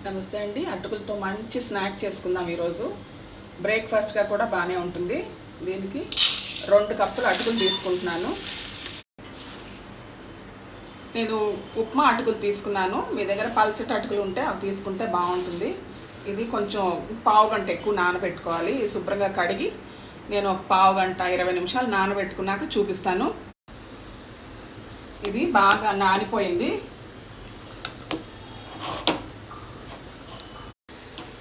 నమస్తే అండి. అటుకులతో మంచి స్నాక్ చేసుకుందాం ఈరోజు. బ్రేక్ఫాస్ట్గా కూడా బాగానే ఉంటుంది. దీనికి 2 కప్పులు అటుకులు తీసుకుంటున్నాను. నేను ఉప్మా అటుకులు తీసుకున్నాను. మీ దగ్గర పల్చటి అటుకులు ఉంటే అవి తీసుకుంటే బాగుంటుంది. ఇది కొంచెం పావు గంట ఎక్కువ నానబెట్టుకోవాలి. శుభ్రంగా కడిగి నేను ఒక పావు గంట 20 నిమిషాలు నానబెట్టుకున్నాక చూపిస్తాను. ఇది బాగా నానిపోయింది.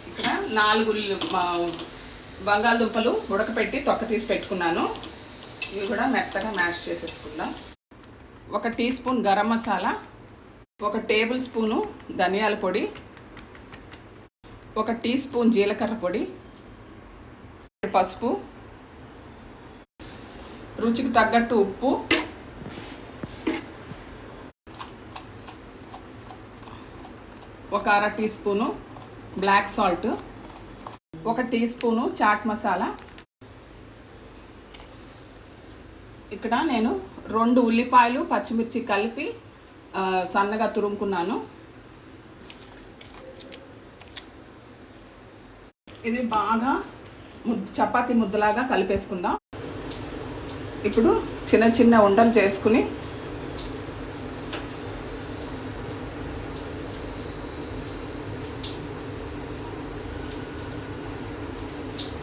ఇక్కడ 4 బంగాళదుంపలు ఉడకపెట్టి తొక్క తీసి పెట్టుకున్నాను. ఇవి కూడా మెత్తగా మ్యాష్ చేసేసుకుందాం. 1 teaspoon garam masala, 1 tablespoon ధనియాల పొడి, 1 టీ స్పూన్ జీలకర్ర పొడి, పసుపు, రుచికి తగ్గట్టు ఉప్పు, 1 అర teaspoon black salt, 1 teaspoon chaat masala. ఇక్కడ నేను 2 ఉల్లిపాయలు పచ్చిమిర్చి కలిపి సన్నగా తురుముకున్నాను. ఇది బాగా చపాతీ ముద్దలాగా కలిపేసుకుందాం. ఇప్పుడు చిన్న చిన్న ఉండలు చేసుకుని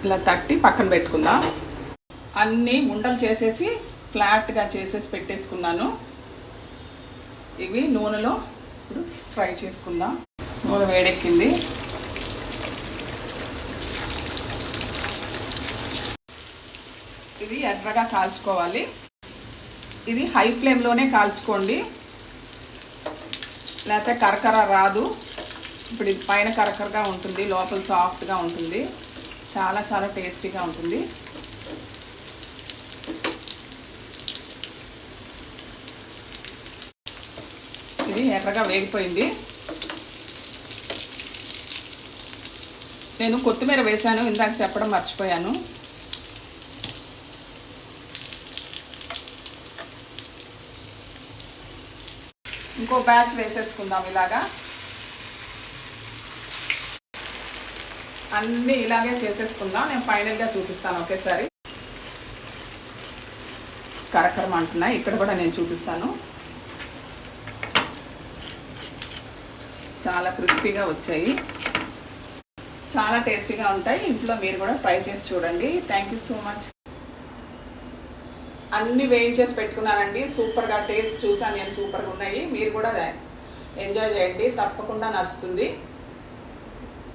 ఇలా తట్టి పక్కన పెట్టుకుందాం. అన్నీ ఉండలు చేసేసి ఫ్లాట్గా చేసేసి పెట్టేసుకున్నాను. ఇవి నూనెలో ఇప్పుడు ఫ్రై చేసుకుందాం. నూనె వేడెక్కింది. ఇవి ఎర్రగా కాల్చుకోవాలి. ఇది హై ఫ్లేమ్లోనే కాల్చుకోండి, లేకపోతే కరకర రాదు. ఇప్పుడు ఇది పైన కరకరగా ఉంటుంది, లోపల సాఫ్ట్గా ఉంటుంది. చాలా చాలా టేస్టీగా ఉంటుంది. ఇది ఎర్రగా వేగిపోయింది. నేను కొత్తిమీర వేశాను, ఇందాక చెప్పడం మర్చిపోయాను. ఇంకో బ్యాచ్ వేసేసుకుందాం. ఇలాగా అన్నీ ఇలాగే చేసేసుకుందాం. నేను ఫైనల్గా చూపిస్తాను ఒకేసారి. కరకరం అంటున్నాయి, ఇక్కడ కూడా నేను చూపిస్తాను. చాలా క్రిస్పీగా వచ్చాయి, చాలా టేస్టీగా ఉంటాయి. ఇంట్లో మీరు కూడా ట్రై చేసి చూడండి. Thank you so much. అన్నీ వేయించేసి పెట్టుకున్నానండి. సూపర్గా టేస్ట్ చూసాను నేను, సూపర్గా ఉన్నాయి. మీరు కూడా ఎంజాయ్ చేయండి, తప్పకుండా నచ్చుతుంది.